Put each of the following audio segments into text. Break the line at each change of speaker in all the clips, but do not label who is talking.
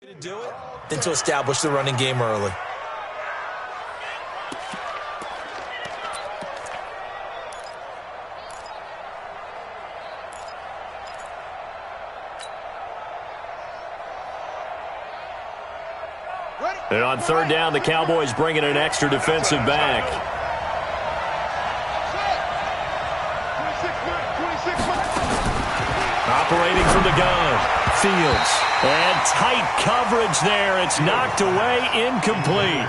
To do it, than to establish the running game early.
And on third down, the Cowboys bring in an extra defensive back. Operating from the gun. Fields. And tight coverage there. It's knocked away, incomplete.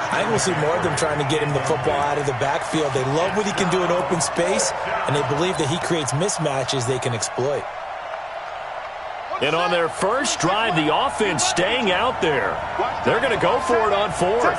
I think we'll see more of them trying to get him the football out of the backfield. They love what he can do in open space, and they believe that he creates mismatches they can exploit.
And on their first drive, the offense staying out there. They're going to go for it on fourth.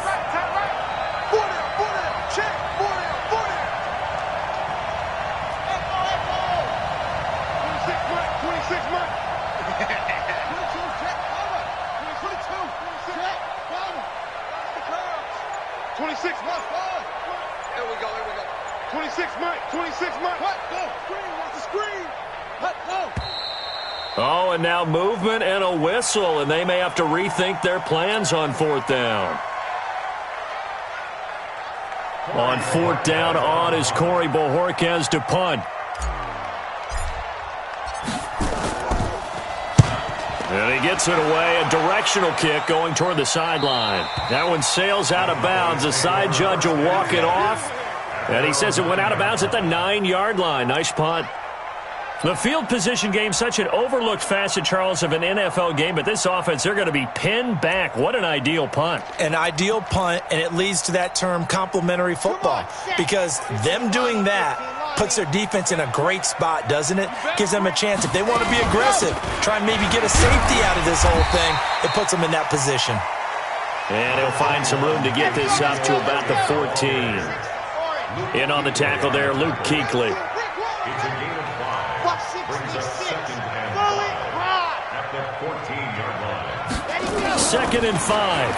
Oh, and now movement and a whistle, and they may have to rethink their plans on fourth down. On fourth down on is Corey Bojorquez to punt. And he gets it away, a directional kick going toward the sideline. That one sails out of bounds. The side judge will walk it off, and he says it went out of bounds at the 9-yard line. Nice punt. The field position game, such an overlooked facet, Charles, of an NFL game, but this offense, they're going to be pinned back. What an ideal punt.
An ideal punt, and it leads to that term complementary football, because them doing that puts their defense in a great spot, doesn't it? Gives them a chance. If they want to be aggressive, try and maybe get a safety out of this whole thing, it puts them in that position.
And he'll find some room to get this up to about the 14. In on the tackle there, Luke Kuechly. Second and 5.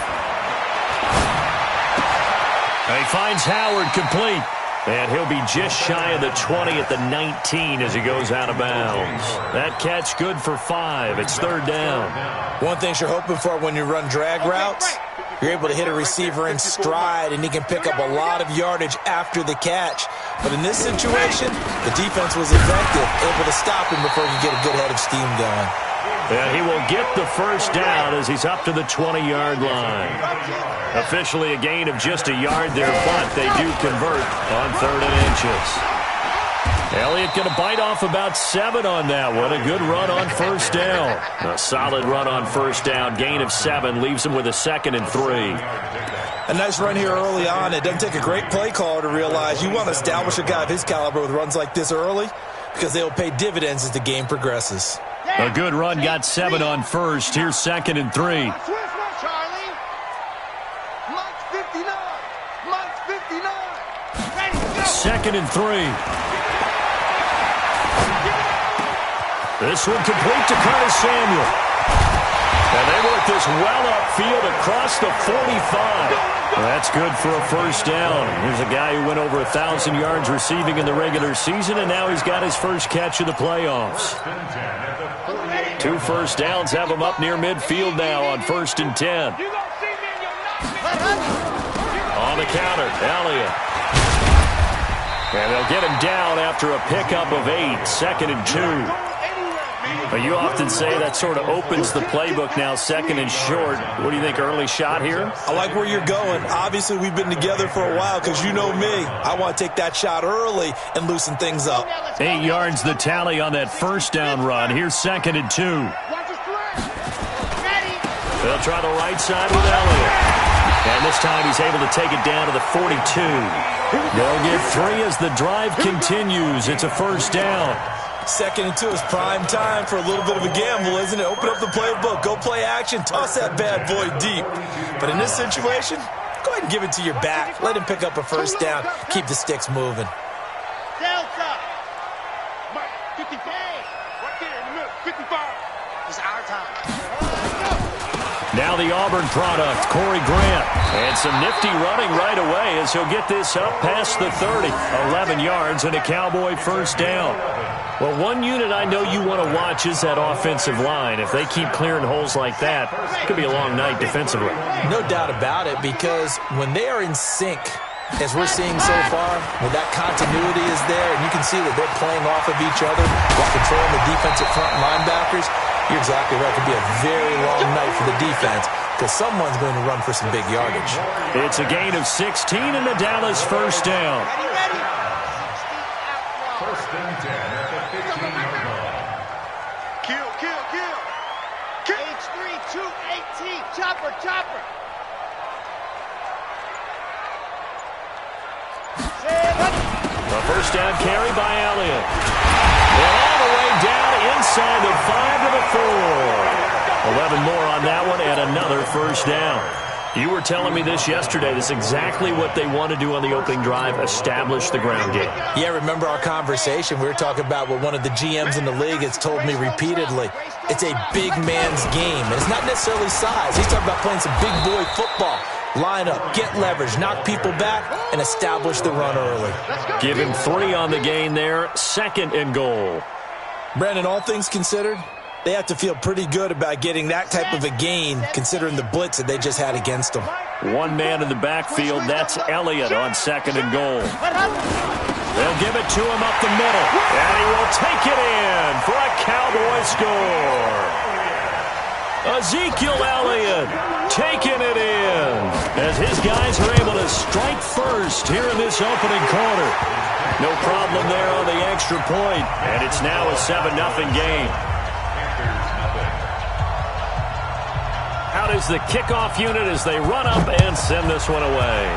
He finds Howard complete. And he'll be just shy of the 20 at the 19 as he goes out of bounds. That catch good for 5. It's third down.
One thing you're hoping for when you run drag routes, you're able to hit a receiver in stride, and he can pick up a lot of yardage after the catch. But in this situation, the defense was effective, able to stop him before he could get a good head of steam going.
And he will get the first down as he's up to the 20-yard line. Officially a gain of just a yard there, but they do convert on 3rd and inches. Elliott going to bite off about 7 on that one. A good run on first down. A solid run on first down. Gain of 7 leaves him with a 2nd and 3.
A nice run here early on. It doesn't take a great play caller to realize you want to establish a guy of his caliber with runs like this early, because they'll pay dividends as the game progresses.
A good run, got 7 on first. Here's 2nd and 3. Second and 3. This one complete to Curtis Samuel. And they work this well upfield across the 45. That's good for a first down. Here's a guy who went over 1,000 yards receiving in the regular season, and now he's got his first catch of the playoffs. 2 first downs have him up near midfield now on 1st and 10. On the counter, Elliott. And they'll get him down after a pickup of 8, 2nd and 2. But you often say that sort of opens the playbook now, 2nd and short. What do you think, early shot here?
I like where you're going. Obviously, we've been together for a while because you know me. I want to take that shot early and loosen things up.
8 yards the tally on that first down run. Here's 2nd and 2. They'll try the right side with Elliott. And this time he's able to take it down to the 42. They'll get 3 as the drive continues. It's a first down.
2nd and 2 is prime time for a little bit of a gamble, isn't it? Open up the playbook, go play action, toss that bad boy deep. But in this situation, go ahead and give it to your back. Let him pick up a first down. Keep the sticks moving.
Delta. 55. Right there in the middle. 55. It's our time.
Now the Auburn product, Corey Grant. And some nifty running right away as he'll get this up past the 30. 11 yards and a Cowboy first down. Well, one unit I know you want to watch is that offensive line. If they keep clearing holes like that, it could be a long night defensively.
No doubt about it, because when they are in sync, as we're seeing so far, when that continuity is there, and you can see that they're playing off of each other while controlling the defensive front linebackers, you're exactly right. It could be a very long night for the defense because someone's going to run for some big yardage.
It's a gain of 16 in the Dallas first down.
First and 10 at the 15-yard line.
Kill.
H3, 218, chopper.
A first down carry by Elliott. And all the way down inside the 5 to the 4. 11 more on that one and another first down. You were telling me this yesterday. This is exactly what they want to do on the opening drive, establish the ground game.
Yeah, remember our conversation? We were talking about what one of the GMs in the league has told me repeatedly. It's a big man's game, and it's not necessarily size. He's talking about playing some big boy football. Line up, get leverage, knock people back, and establish the run early.
Give him 3 on the gain there, 2nd and goal.
Brandon, all things considered, they have to feel pretty good about getting that type of a gain considering the blitz that they just had against them.
One man in the backfield, that's Elliott on 2nd and goal. They'll give it to him up the middle, and he will take it in for a Cowboy score. Ezekiel Elliott taking it in as his guys are able to strike first here in this opening quarter. No problem there on the extra point, and it's now a 7-0 game. Out is the kickoff unit as they run up and send this one away.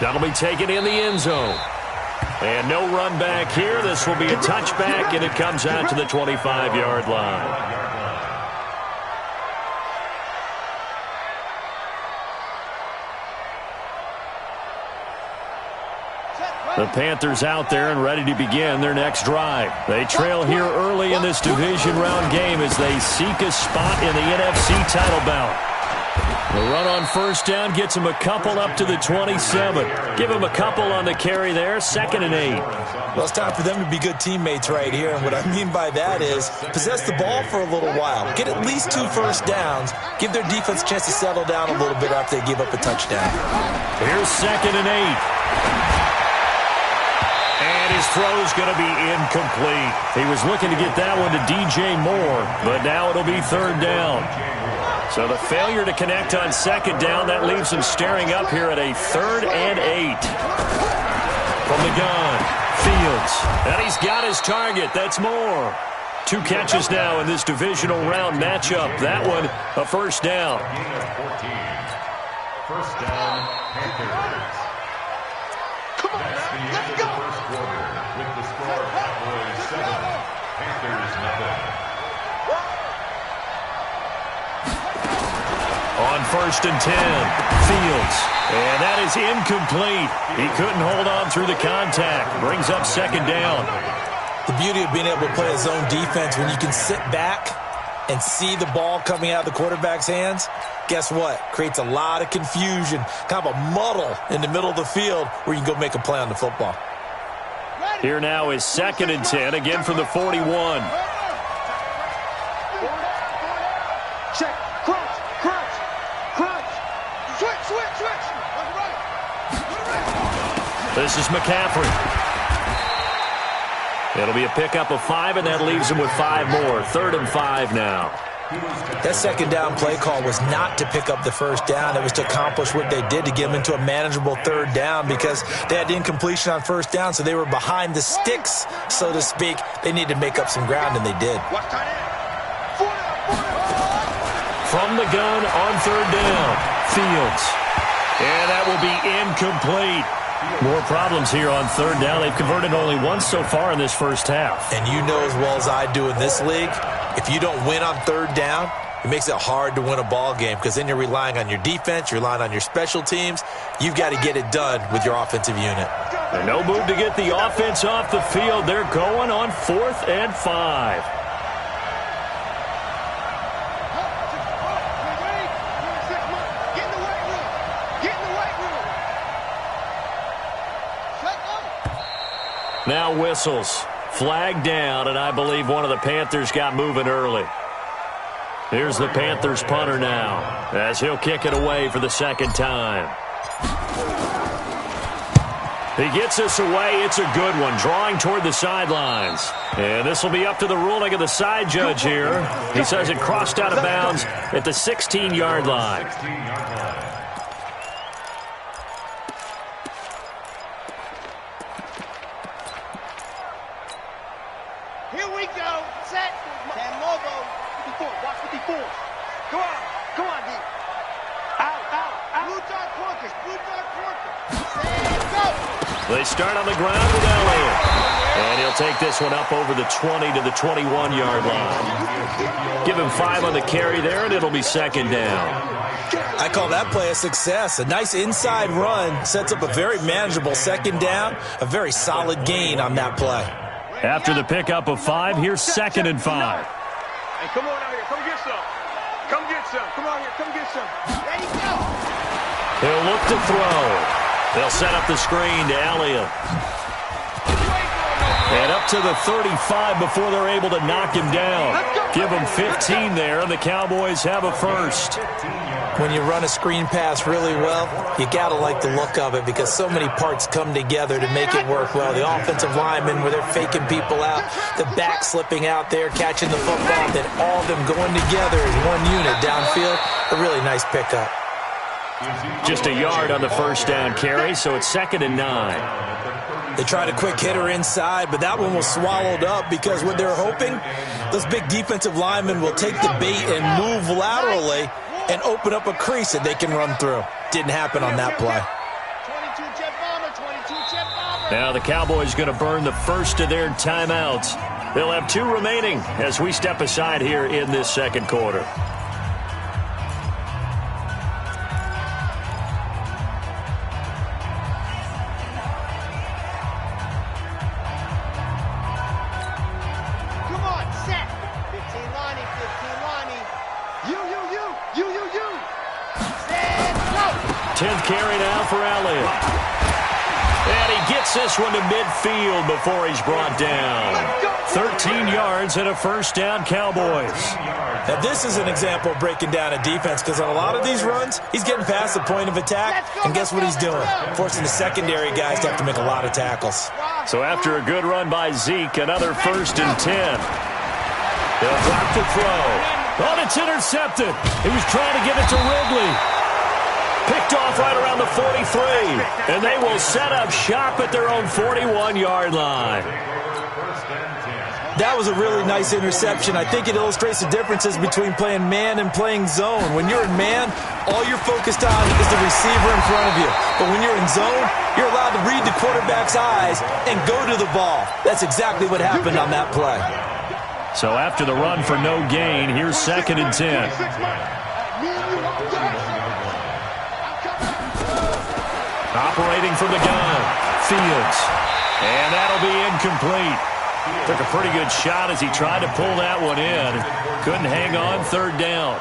That'll be taken in the end zone. And no run back here. This will be a touchback, and it comes out to the 25-yard line. The Panthers out there and ready to begin their next drive. They trail here early in this division round game as they seek a spot in the NFC title bout. The run on first down gets him a couple up to the 27. Give him a couple on the carry there, 2nd and 8.
Well, it's time for them to be good teammates right here, and what I mean by that is possess the ball for a little while. Get at least 2 first downs. Give their defense a chance to settle down a little bit after they give up a touchdown.
Here's 2nd and 8. And his throw's going to be incomplete. He was looking to get that one to DJ Moore, but now it'll be 3rd down. So the failure to connect on 2nd down, that leaves him staring up here at a 3rd and 8. From the gun, Fields. And he's got his target. That's Moore. 2 catches now in this divisional round matchup. That one, a first down.
First down, Panthers. That's the end of the first quarter with the score Cowboys 7, Panthers 0.
On 1st and 10, Fields. And that is incomplete. He couldn't hold on through the contact. Brings up 2nd down.
The beauty of being able to play a zone defense when you can sit back and see the ball coming out of the quarterback's hands, guess what? Creates a lot of confusion, kind of a muddle in the middle of the field where you can go make a play on the football.
Here now is 2nd and 10, again from the 41.
Check. Crunch. Switch.
This is McCaffrey. It'll be a pickup of 5, and that leaves him with 5 more. 3rd and 5 now.
That 2nd down play call was not to pick up the first down. It was to accomplish what they did to get them into a manageable 3rd down because they had incompletion on first down, so they were behind the sticks, so to speak. They needed to make up some ground, and they did.
From the gun on 3rd down, Fields. And that will be incomplete. More problems here on 3rd down. They've converted only once so far in this first half.
And you know as well as I do in this league, if you don't win on 3rd down, it makes it hard to win a ball game because then you're relying on your defense, you're relying on your special teams. You've got to get it done with your offensive unit.
And no move to get the offense off the field. They're going on 4th and 5. Now whistles. Flag down, and I believe one of the Panthers got moving early. Here's the Panthers punter now, as he'll kick it away for the second time. He gets this away. It's a good one, drawing toward the sidelines. And this will be up to the ruling of the side judge here. He says it crossed out of bounds at the 16-yard line.
Here we go. Set. Ten Lobo. 54. Watch 54. Come on. Come on, D. Out, out, out. Blue dog porkers. Blue dog porkers. Set. Go.
They start on the ground with Elliott. And he'll take this one up over the 20 to the 21-yard line. Give him 5 on the carry there, and it'll be second down.
I call that play a success. A nice inside run sets up a very manageable second down. A very solid gain on that play.
After the pickup of 5, here's second and 5.
Hey, come on out here. Come get some. Come get some. Come on here. Come get some.
Ready, go.
He'll look to throw. They'll set up the screen to Elliott. And up to the 35 before they're able to knock him down. Give him 15 there, and the Cowboys have a first.
When you run a screen pass really well, you got to like the look of it because so many parts come together to make it work well. The offensive linemen, where they're faking people out, the back slipping out there, catching the football, then all of them going together as one unit downfield. A really nice pickup.
Just a yard on the first down carry, so it's second and 9.
They tried a quick hitter inside, but that one was swallowed up because what they're hoping, those big defensive linemen will take the bait and move laterally and open up a crease that they can run through. Didn't happen on that play.
22 jet bomber, 22 jet bomber.
Now the Cowboys going to burn the first of their timeouts. They'll have 2 remaining as we step aside here in this second quarter. Carry now for Elliott. And he gets this one to midfield before he's brought down. 13 yards and a first down, Cowboys.
Now this is an example of breaking down a defense because on a lot of these runs, he's getting past the point of attack, and guess what he's doing? Forcing the secondary guys to have to make a lot of tackles.
So after a good run by Zeke, another first and 10. They'll drop to throw. Oh, it's intercepted. He was trying to give it to Ridley. Picked off right around the 43, and they will set up shop at their own 41-yard line.
That was a really nice interception. I think it illustrates the differences between playing man and playing zone. When you're in man, all you're focused on is the receiver in front of you. But when you're in zone, you're allowed to read the quarterback's eyes and go to the ball. That's exactly what happened on that play.
So after the run for no gain, here's second and 10. Operating from the gun, Fields. And that'll be incomplete. Took a pretty good shot as he tried to pull that one in. Couldn't hang on, third down.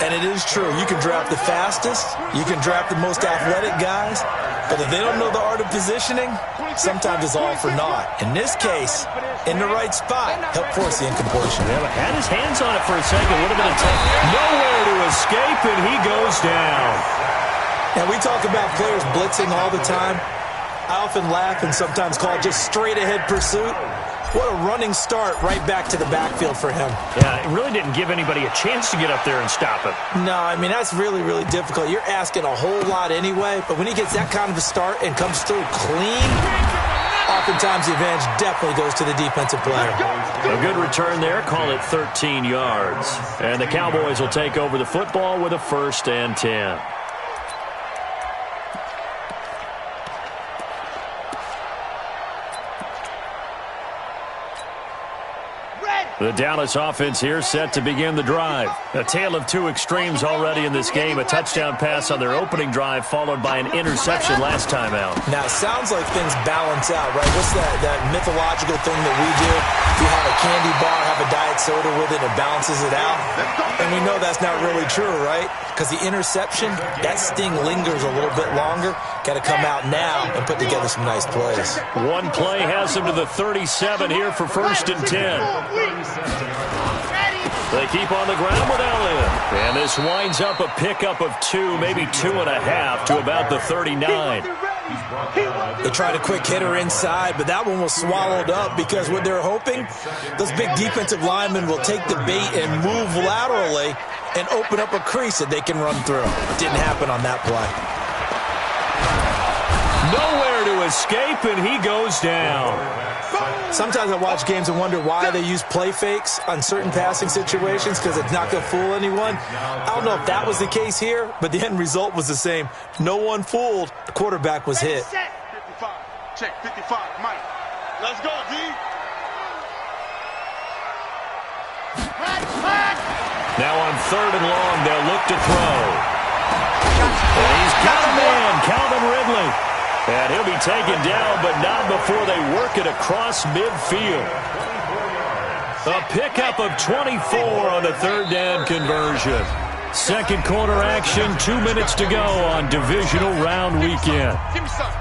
And it is true. You can draft the fastest. You can draft the most athletic guys. But if they don't know the art of positioning, sometimes it's all for naught. In this case, in the right spot, helped force the incompletion.
Yeah, but had his hands on it for a second. Would have been a tough. Nowhere to escape, and he goes down.
And we talk about players blitzing all the time. I often laugh and sometimes call it just straight-ahead pursuit. What a running start right back to the backfield for him.
Yeah, it really didn't give anybody a chance to get up there and stop him.
No, I mean, that's really, really difficult. You're asking a whole lot anyway, but when he gets that kind of a start and comes through clean, oftentimes the advantage definitely goes to the defensive player.
A good return there, call it 13 yards. And the Cowboys will take over the football with a first and 10. The Dallas offense here set to begin the drive. A tale of two extremes already in this game. A touchdown pass on their opening drive followed by an interception last time out.
Now, it sounds like things balance out, right? What's that mythological thing that we do? You have a candy bar, have a diet soda with it, and it balances it out. And we know that's not really true, right? Because the interception, that sting lingers a little bit longer. Got to come out now and put together some nice plays.
One play has them to the 37 here for 1st and 10. They keep on the ground with Elliott. And this winds up a pickup of 2, maybe 2.5 to about the 39.
They tried a quick hitter inside, but that one was swallowed up because what they're hoping, those big defensive linemen will take the bait and move laterally and open up a crease that they can run through. Didn't happen on that play.
Nowhere to escape, and he goes down.
Sometimes I watch games and wonder why they use play fakes on certain passing situations because it's not going to fool anyone. I don't know if that was the case here, but the end result was the same. No one fooled. The quarterback was hit.
55. Check 55. Mike. Let's go, D.
Now on 3rd and long, they'll look to throw. And he's got a man, Calvin Ridley. And he'll be taken down, but not before they work it across midfield. A pickup of 24 on the 3rd down conversion. Second quarter action, 2 minutes to go on divisional round weekend.
Give me some.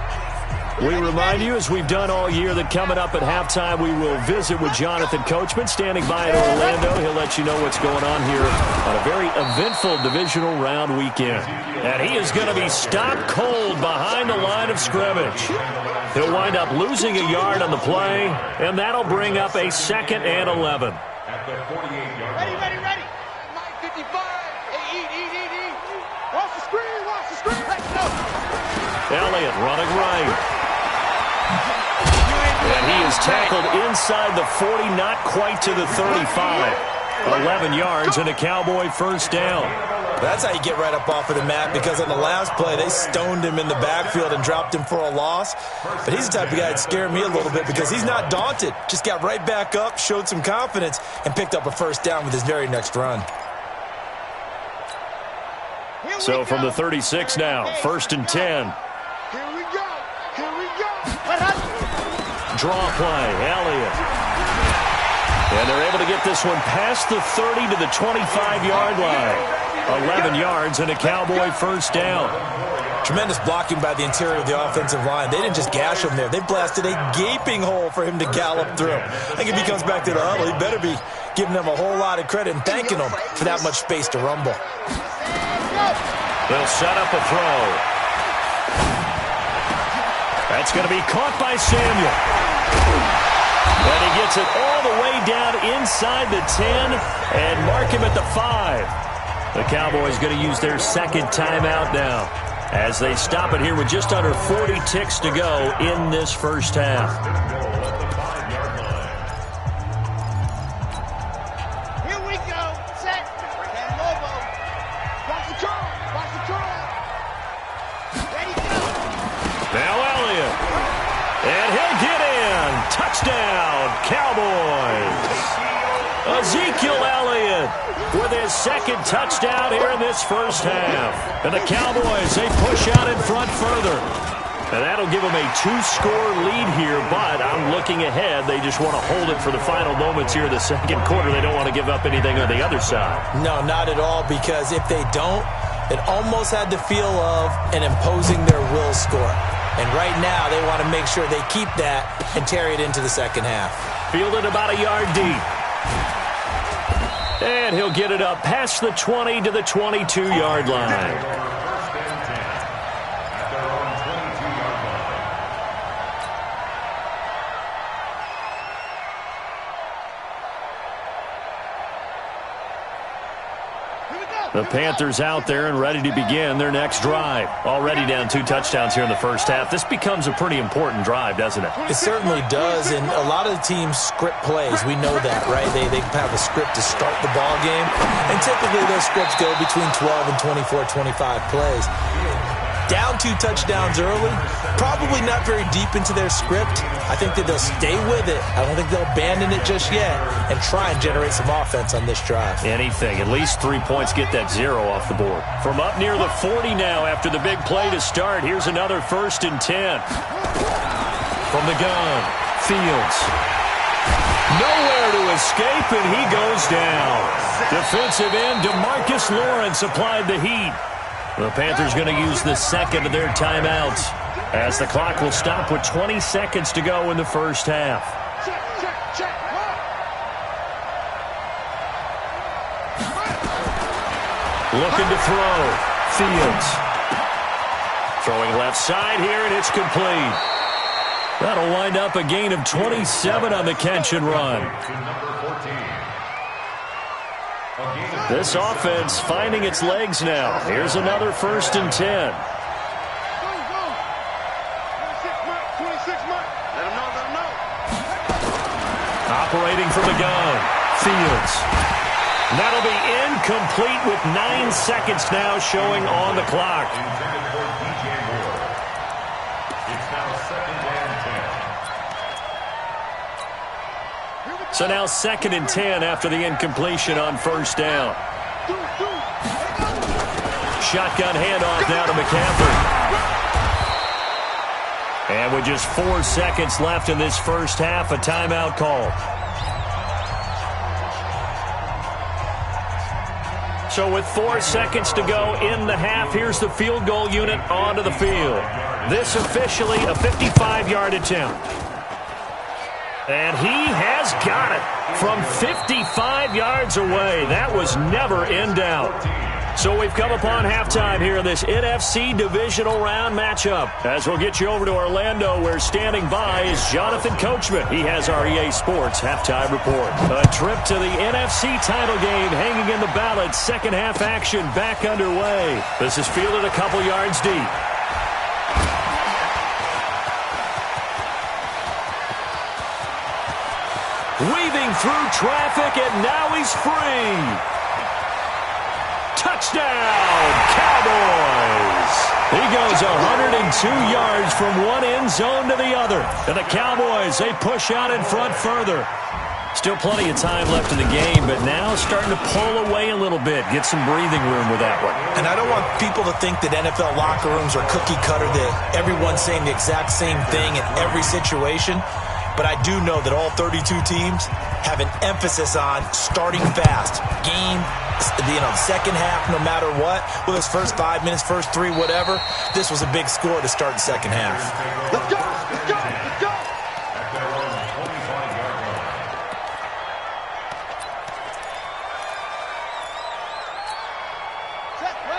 We remind you, as we've done all year, that coming up at halftime, we will visit with Jonathan Coachman, standing by in Orlando. He'll let you know what's going on here on a very eventful divisional round weekend. And he is going to be stopped cold behind the line of scrimmage. He'll wind up losing a yard on the play, and that'll bring up a 2nd and 11.
At the 48-yard line.
Ready. Mike 55. Hey, eat. Watch the screen. Let's go.
Elliott running right. And he is tackled inside the 40, not quite to the 35. 11 yards and a Cowboy 1st down.
That's how you get right up off of the mat, because on the last play, they stoned him in the backfield and dropped him for a loss. But he's the type of guy that scared me a little bit because he's not daunted. Just got right back up, showed some confidence, and picked up a 1st down with his very next run.
So from the 36 now, 1st and 10.
Here we go.
Draw play, Elliott. And they're able to get this one past the 30 to the 25-yard line. 11 yards and a Cowboy 1st down.
Tremendous blocking by the interior of the offensive line. They didn't just gash him there. They blasted a gaping hole for him to gallop through. I think if he comes back to the huddle, he better be giving them a whole lot of credit and thanking them for that much space to rumble.
They'll set up a throw. That's going to be caught by Samuel. And he gets it all the way down inside the 10 and mark him at the 5. The Cowboys going to use their 2nd timeout now as they stop it here with just under 40 ticks to go in this 1st half.
Here we go. Set. And Lobo. Watch the curl. Ready, go.
Now Elliott. And he'll get in. Touchdown, Cowboys. Ezekiel Elliott with his 2nd touchdown here in this 1st half. And the Cowboys, they push out in front further. And that'll give them a 2-score lead here, but I'm looking ahead. They just want to hold it for the final moments here in the 2nd quarter. They don't want to give up anything on the other side.
No, not at all, because if they don't, it almost had the feel of an imposing their will score. And right now, they want to make sure they keep that and carry it into the 2nd half.
Fielded about a yard deep. And he'll get it up past the 20 to the 22-yard line. The Panthers out there and ready to begin their next drive. Already down 2 touchdowns here in the 1st half. This becomes a pretty important drive, doesn't it?
It certainly does, and a lot of the teams script plays. We know that, right? They have a script to start the ball game, and typically those scripts go between 12 and 24, 25 plays. Down 2 touchdowns early, probably not very deep into their script. I think that they'll stay with it. I don't think they'll abandon it just yet and try and generate some offense on this drive.
Anything. At least 3 points, get that 0 off the board. From up near the 40 now after the big play to start, here's another 1st and 10. From the gun, Fields. Nowhere to escape, and he goes down. Defensive end DeMarcus Lawrence applied the heat. The Panthers going to use the second of their timeouts as the clock will stop with 20 seconds to go in the first half. Looking to throw. Fields. Throwing left side here, and it's complete. That'll wind up a gain of 27 on the catch and run. This offense finding its legs now. Here's another 1st and 10. Operating from the gun. Fields. That'll be incomplete with 9 seconds now showing on the clock. So now 2nd and 10 after the incompletion on 1st down. Shotgun handoff now to McCaffrey. And with just 4 seconds left in this first half, a timeout call. So with 4 seconds to go in the half, here's the field goal unit onto the field. This officially a 55-yard attempt. And he has got it from 55 yards away. That was never in doubt. So we've come upon halftime here in this NFC divisional round matchup. As we'll get you over to Orlando, where standing by is Jonathan Coachman. He has our EA Sports halftime report. A trip to the NFC title game hanging in the balance. Second half action back underway. This is fielded a couple yards deep. Weaving through traffic, and now he's free. Touchdown, Cowboys! He goes 102 yards from one end zone to the other. And the Cowboys, they push out in front further. Still plenty of time left in the game, but now starting to pull away a little bit. Get some breathing room with that one.
And I don't want people to think that NFL locker rooms are cookie cutter, that everyone's saying the exact same thing in every situation. But I do know that all 32 teams have an emphasis on starting fast. Second half, no matter what. Whether it's first 5 minutes, first 3, whatever. This was a big score to start the second half.
Let's go! Let's go! Let's go!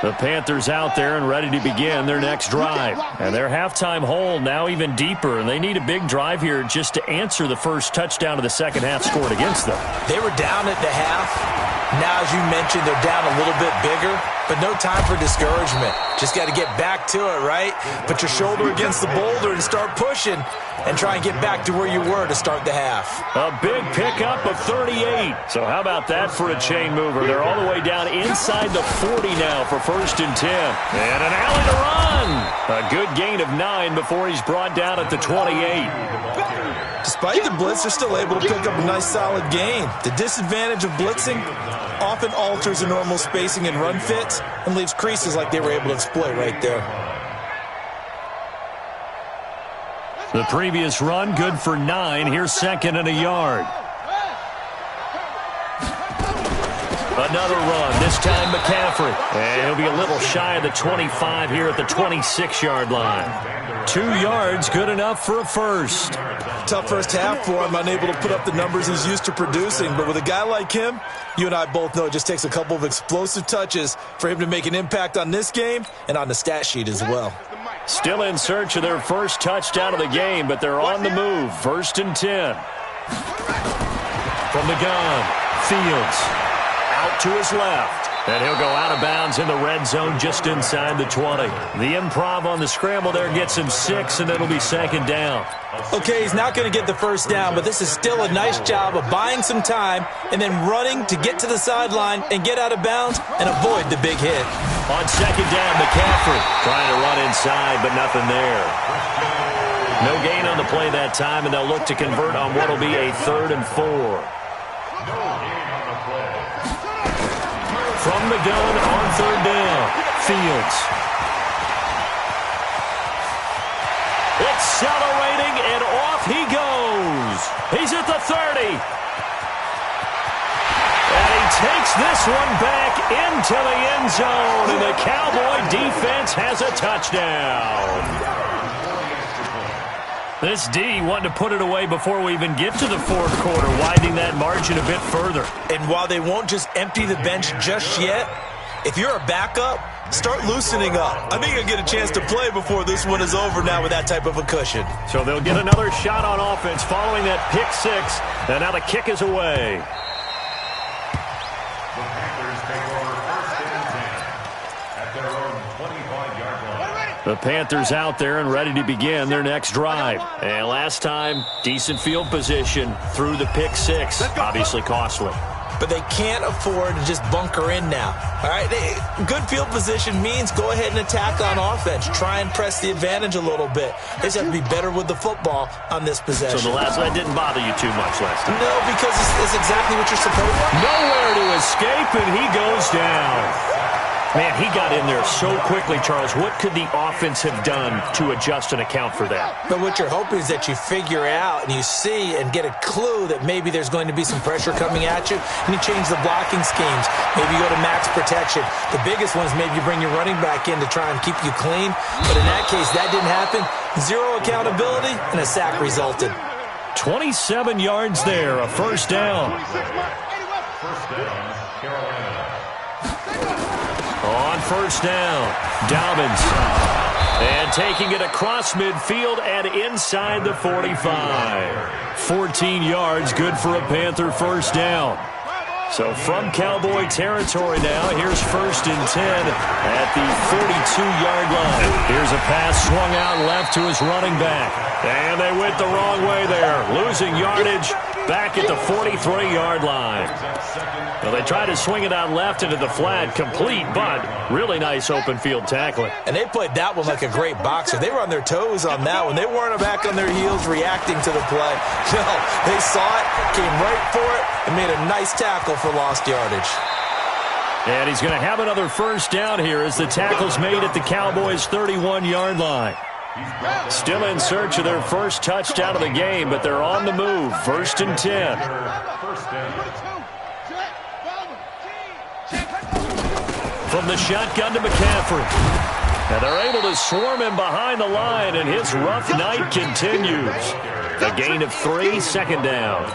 The Panthers out there and ready to begin their next drive. And their halftime hole now even deeper, and they need a big drive here just to answer the first touchdown of the second half scored against them.
They were down at the half. Now, as you mentioned, they're down a little bit bigger, but no time for discouragement. Just got to get back to it, right? Put your shoulder against the boulder and start pushing and try and get back to where you were to start the half.
A big pickup of 38. So how about that for a chain mover? They're all the way down inside the 40 now for 1st and 10. And an alley to run. A good gain of 9 before he's brought down at the 28.
Despite the blitz, they're still able to pick up a nice solid gain. The disadvantage of blitzing often alters the normal spacing and run fits and leaves creases like they were able to exploit right there.
The previous run good for 9. Here's 2nd and a yard. Another run, this time McCaffrey. And he'll be a little shy of the 25 here at the 26-yard line. 2 yards, good enough for a first.
Tough first half for him, unable to put up the numbers he's used to producing. But with a guy like him, you and I both know it just takes a couple of explosive touches for him to make an impact on this game and on the stat sheet as well.
Still in search of their first touchdown of the game, but they're on the move. 1st and 10. From the gun, Fields. Out to his left. And he'll go out of bounds in the red zone just inside the 20. The improv on the scramble there gets him 6, and it'll be second down.
Okay, he's not going to get the first down, but this is still a nice job of buying some time and then running to get to the sideline and get out of bounds and avoid the big hit.
On second down, McCaffrey trying to run inside, but nothing there. No gain on the play that time, and they'll look to convert on what will be a 3rd and 4. From the gun on 3rd down, Fields. Accelerating, and off he goes. He's at the 30. And he takes this one back into the end zone, and the Cowboy defense has a touchdown. This D wanting to put it away before we even get to the 4th quarter, widening that margin a bit further.
And while they won't just empty the bench just yet, if you're a backup, start loosening up. I think you'll get a chance to play before this one is over now with that type of a cushion.
So they'll get another shot on offense following that pick 6, and now the kick is away.
The Panthers take over 1st and 10 at their own 25-yard line.
The Panthers out there and ready to begin their next drive. And last time, decent field position through the pick 6. Obviously costly.
But they can't afford to just bunker in now. All right, good field position means go ahead and attack on offense. Try and press the advantage a little bit. They just have to be better with the football on this possession.
So the last one didn't bother you too much last time?
No, because it's exactly what you're supposed to.
Nowhere to escape, and he goes down. Man, he got in there so quickly, Charles. What could the offense have done to adjust and account for that?
But what you're hoping is that you figure out and you see and get a clue that maybe there's going to be some pressure coming at you, and you change the blocking schemes. Maybe you go to max protection. The biggest one is maybe you bring your running back in to try and keep you clean. But in that case, that didn't happen. 0 accountability, and a sack resulted.
27 yards there, a 1st down.
1st down, Carolina.
On 1st down, Dobbins. And taking it across midfield and inside the 45. 14 yards, good for a Panther 1st down. So from Cowboy territory now, here's 1st and 10 at the 42-yard line. Here's a pass swung out left to his running back. And they went the wrong way there, losing yardage back at the 43-yard line. Well, they tried to swing it out left into the flat, complete, but really nice open field tackling.
And they played that one like a great boxer. They were on their toes on that one. They weren't back on their heels reacting to the play. No, they saw it, came right for it, and made a nice tackle for lost yardage.
And he's going to have another 1st down here as the tackle's made at the Cowboys' 31-yard line. Still in search of their first touchdown of the game, but they're on the move. 1st and 10. From the shotgun to McCaffrey. And they're able to swarm him behind the line, and his rough night continues. A gain of 3, 2nd down.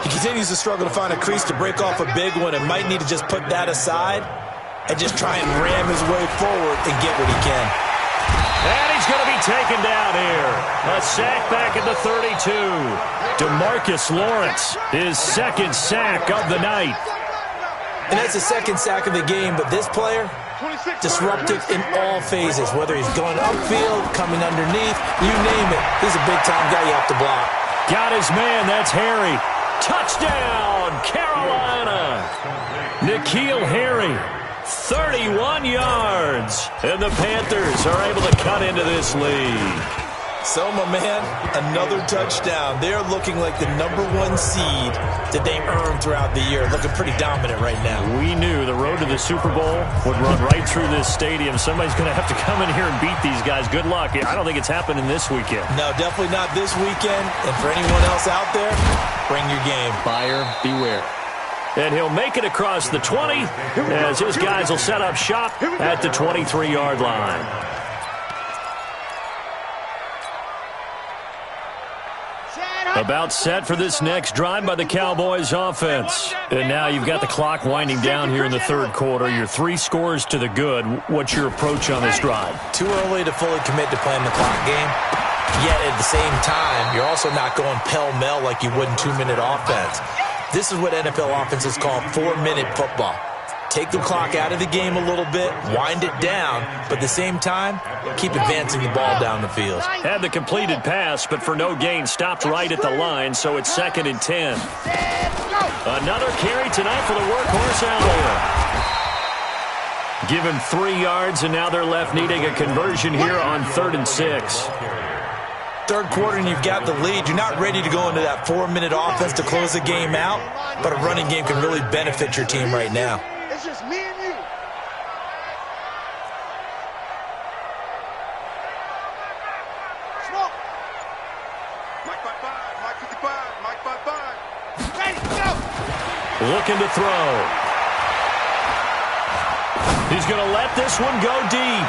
He continues to struggle to find a crease to break off a big one and might need to just put that aside and just try and ram his way forward and get what he can.
And he's going to be taken down here. A sack back at the 32. DeMarcus Lawrence, his 2nd sack of the night.
And that's the 2nd sack of the game, but this player, disruptive in all phases, whether he's going upfield, coming underneath, you name it. He's a big-time guy you have to block.
Got his man, that's Harry. Touchdown, Carolina. N'Keal Harry, 31 yards. And the Panthers are able to cut into this lead.
So, my man, another touchdown. They're looking like the #1 seed that they earned throughout the year. Looking pretty dominant right now.
We knew the road to the Super Bowl would run right through this stadium. Somebody's going to have to come in here and beat these guys. Good luck. I don't think it's happening this weekend.
No, definitely not this weekend. And for anyone else out there, bring your game.
Buyer beware. And he'll make it across the 20 as his guys will set up shop at the 23-yard line. About set for this next drive by the Cowboys offense. And now you've got the clock winding down here in the 3rd quarter. You're 3 scores to the good. What's your approach on this drive?
Too early to fully commit to playing the clock game. Yet at the same time, you're also not going pell-mell like you would in 2-minute offense. This is what NFL offenses call 4-minute football. take the clock out of the game a little bit, wind it down, but at the same time, keep advancing the ball down the field.
Had the completed pass, but for no gain, stopped right at the line, so it's 2nd and 10. Another carry tonight for the workhorse Elliott. Give him 3 yards, and now they're left needing a conversion here on 3rd and 6.
Third quarter and you've got the lead. You're not ready to go into that 4-minute offense to close the game out, but a running game can really benefit your team right now.
It's just me and you. Smoke.
Mike 5-5, Mike 55, Mike 5-5.
Ready, go.
Looking to throw. He's going to let this one go deep.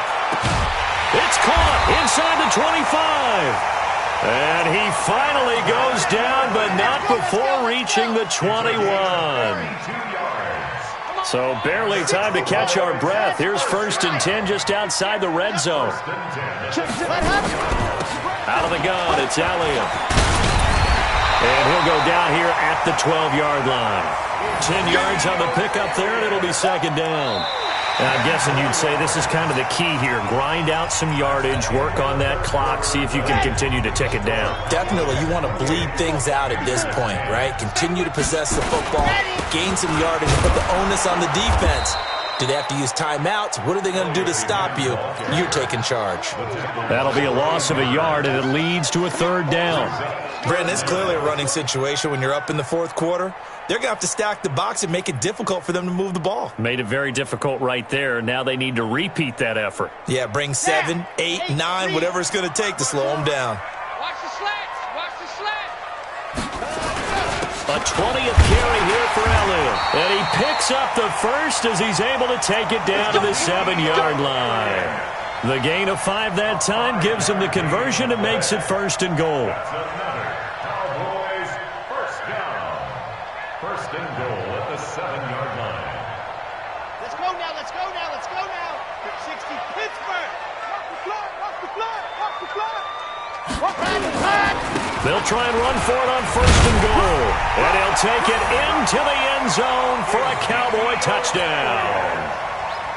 It's caught inside the 25. And he finally goes down, but not before reaching the 21. So barely time to catch our breath. Here's 1st and 10 just outside the red zone. Out of the gun, it's Elliott. And he'll go down here at the 12-yard line. 10 yards on the pickup there, and it'll be 2nd down. I'm guessing you'd say this is kind of the key here. Grind out some yardage, work on that clock, see if you can continue to tick it down.
Definitely, you want to bleed things out at this point, right? Continue to possess the football, gain some yardage, put the onus on the defense. Do they have to use timeouts? What are they going to do to stop you? You're taking charge.
That'll be a loss of a yard, and it leads to a 3rd down.
Brandon, it's clearly a running situation when you're up in the 4th quarter. They're going to have to stack the box and make it difficult for them to move the ball.
Made it very difficult right there. Now they need to repeat that effort.
Yeah, bring 7, 8, 9, whatever it's going to take to slow them down.
Watch the slats. Watch the slats.
A 20th carry here for Elliott. And he picks up the first as he's able to take it down to the 7-yard line. The gain of 5 that time gives him the conversion and makes it 1st and goal.
Cowboys, 1st down. 1st and goal at the 7-yard line.
Let's go now. Let's go now. Let's go now. 60 Pittsburgh. Watch the flag. Watch the flag. Watch the flag.
They'll try and run for it on 1st and goal. And he'll take it into the end zone for a Cowboy touchdown.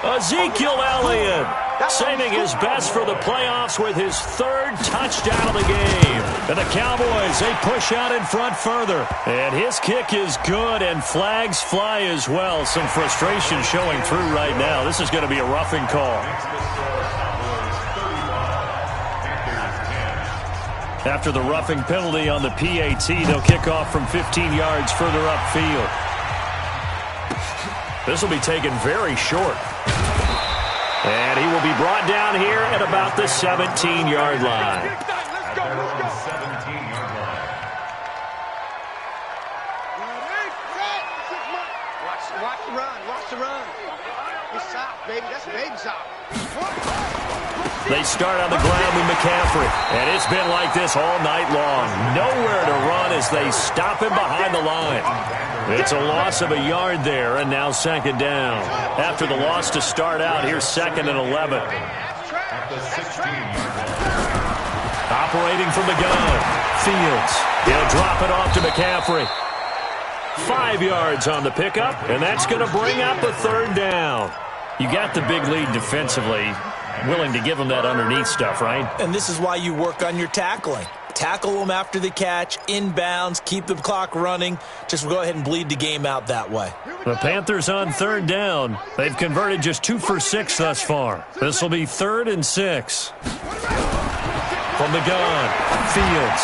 Ezekiel Elliott saving his best for the playoffs with his 3rd touchdown of the game. And the Cowboys, they push out in front further. And his kick is good, and flags fly as well. Some frustration showing through right now. This is going to be a roughing call. After the roughing penalty on the PAT, they'll kick off from 15 yards further upfield. This will be taken very short. And he will be brought down here at about the 17-yard line.
Let's go, let's go.
17-yard line.
Watch the run. Watch the run. It's soft, baby. That's baby soft.
They start on the ground with McCaffrey. And it's been like this all night long. Nowhere to run as they stop him behind the line. It's a loss of a yard there, and now 2nd down. After the loss to start out, here's 2nd and 11.
At the 16-yard line.
Operating from the gun. Fields. He'll drop it off to McCaffrey. 5 yards on the pickup, and that's going to bring up a 3rd down. You got the big lead defensively. Willing to give them that underneath stuff, right?
And this is why you work on your tackling. Tackle them after the catch, inbounds, keep the clock running. Just go ahead and bleed the game out that way.
The Panthers on 3rd down. They've converted just 2 for 6 thus far. This will be 3rd and 6. From the gun, Fields.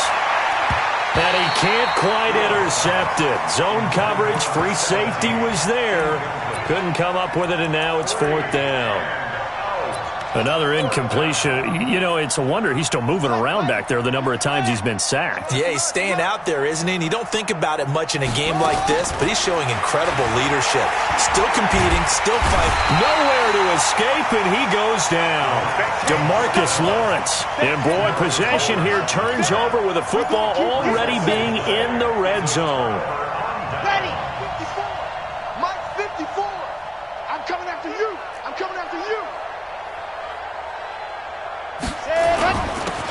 And he can't quite intercept it. Zone coverage, free safety was there. Couldn't come up with it, and now it's 4th down. Another incompletion. You know, it's a wonder he's still moving around back there the number of times he's been sacked.
Yeah, he's staying out there, isn't he? And you don't think about it much in a game like this, but he's showing incredible leadership. Still competing, still fighting.
Nowhere to escape, and he goes down. DeMarcus Lawrence. And boy, possession here turns over with the football already being in the red zone.
Ready. 54. Mike 54. I'm coming after you. I'm coming after you.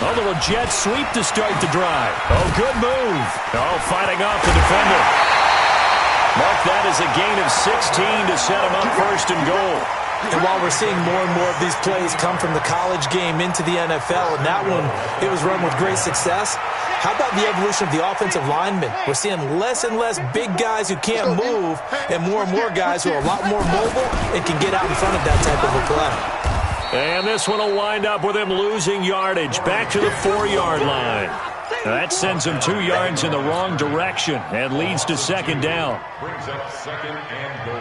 A little jet sweep to start the drive. Oh, good move. Oh, fighting off the defender. Mark that as a gain of 16 to set him up first and goal.
And while we're seeing more and more of these plays come from the college game into the NFL, and that one, it was run with great success, how about the evolution of the offensive linemen? We're seeing less and less big guys who can't move and more guys who are a lot more mobile and can get out in front of that type of a play.
And this one will wind up with him losing yardage back to the 4-yard line. That sends him 2 yards in the wrong direction and leads to second down.
Brings up second and goal.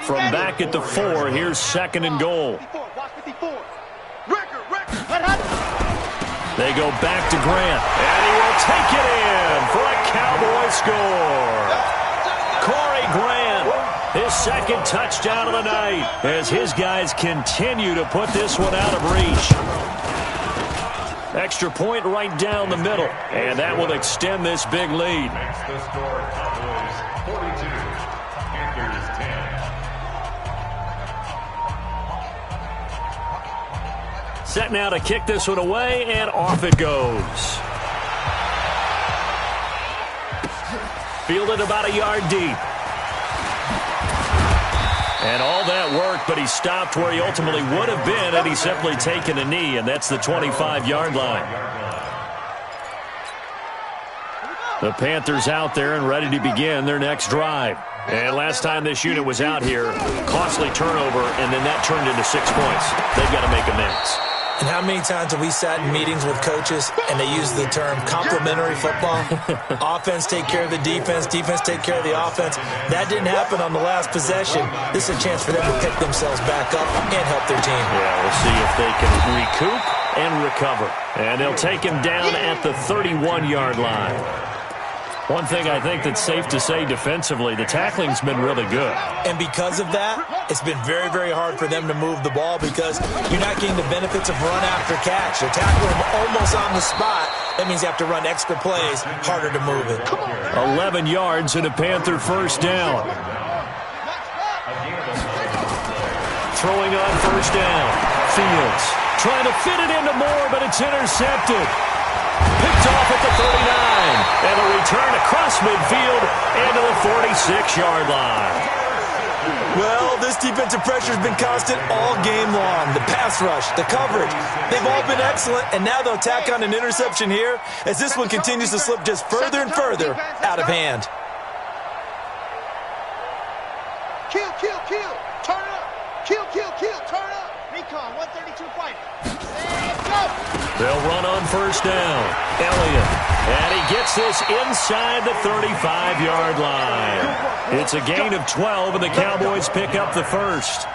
From back at the 4, here's second and goal. They go back to Grant, and he will take it in for a Cowboy score. Corey Grant, his second touchdown of the night, as his guys continue to put this one out of reach. Extra point right down the middle, and that will extend this big lead.
Makes the score Cowboys 42, Panthers 10.
Set now to kick this one away, and off it goes. Fielded about a yard deep. And all that work, but he stopped where he ultimately would have been had he simply taken a knee, and that's the 25-yard line. The Panthers out there and ready to begin their next drive. And last time this unit was out here, costly turnover, and then that turned into 6 points. They've got to make amends.
And how many times have we sat in meetings with coaches and they use the term complementary football? Offense take care of the defense, defense take care of the offense. That didn't happen on the last possession. This is a chance for them to pick themselves back up and help their team.
Yeah, we'll see if they can recoup and recover. And they'll take him down at the 31-yard line. One thing I think that's safe to say defensively, the tackling's been really good.
And because of that, it's been very, very hard for them to move the ball because you're not getting the benefits of run after catch. They're tackling them almost on the spot. That means you have to run extra plays, harder to move it.
11 yards and a Panther first down. Throwing on first down. Fields trying to fit it into Moore, but it's intercepted. Picked off at the 39. And a return across midfield and to the 46-yard line.
Well, this defensive pressure has been constant all game long. The pass rush, the coverage, they've all been excellent, and now they'll tack on an interception here as this one continues to slip just further and further out of hand.
Kill, kill, kill. Turn up. Kill, kill, kill. Turn up. Recon, 132 fighter. Let's go.
They'll run on first down. Elliott. And he gets this inside the 35-yard line. It's a gain of 12, and the Cowboys pick up the first.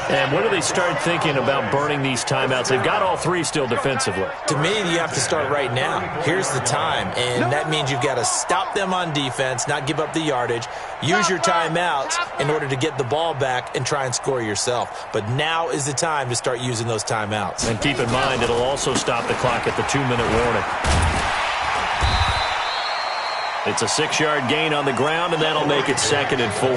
And when do they start thinking about burning these timeouts? They've got all three still defensively.
To me, you have to start right now. Here's the time, and that means you've got to stop them on defense, not give up the yardage, use your timeouts in order to get the ball back and try and score yourself. But now is the time to start using those timeouts.
And keep in mind, it'll also stop the clock at the 2-minute warning. It's a 6-yard gain on the ground, and that'll make it 2nd and 4.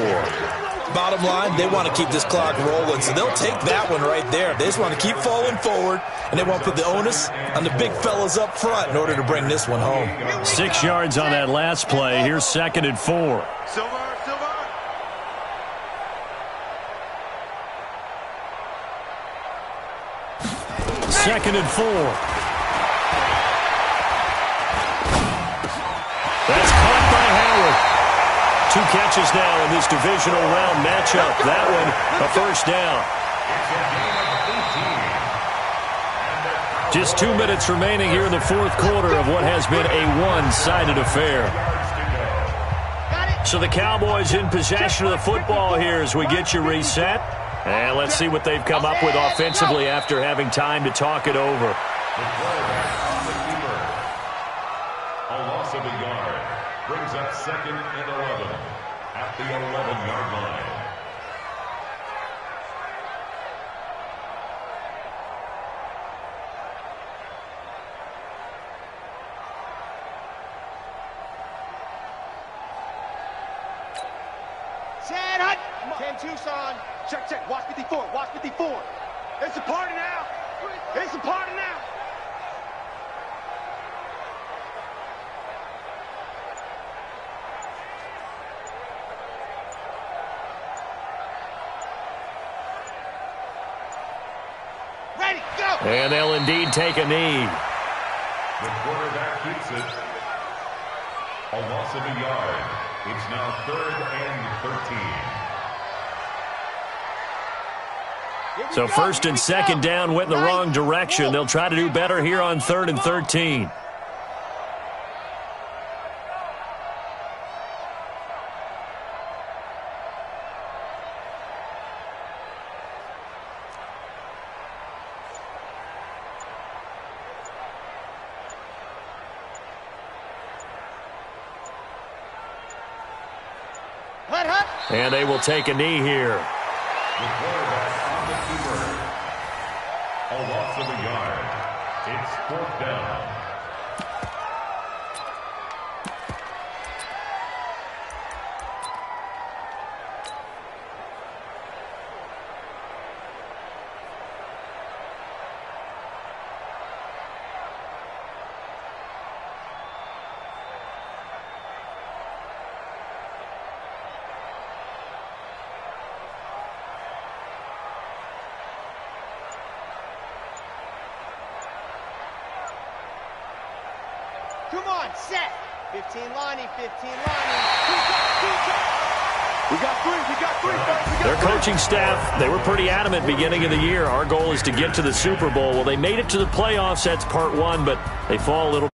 Bottom line, they want to keep this clock rolling, so they'll take that one right there. They just want to keep falling forward, and they want to put the onus on the big fellas up front in order to bring this one home.
6 yards on that last play. Here's 2nd and 4.
Silver.
2nd and 4. That's caught by Howard. 2 catches now in this divisional round matchup. That one, a first down. Just 2 minutes remaining here in the fourth quarter of what has been a one-sided affair. So the Cowboys in possession of the football here as we get you reset. And let's see what they've come up with offensively after having time to talk it over.
A loss of a yard brings up 2nd and 11 at the 11-yard line.
Set, hut. 10-2, son. Check. Watch 54. Watch 54. It's a party now. It's a party now.
And they'll indeed take a knee.
The quarterback keeps it. A loss of a yard. It's now 3rd and 13.
So 1st and 2nd down went in the wrong direction. They'll try to do better here on 3rd and 13. And they will take a knee here.
The quarterback on the convert. A loss of a yard. It's 4th down.
Come on, set. 15 lining, 15 lining.
We got three.
Their coaching staff, they were pretty adamant beginning of the year. Our goal is to get to the Super Bowl. Well, they made it to the playoffs. That's part 1, but they fall a little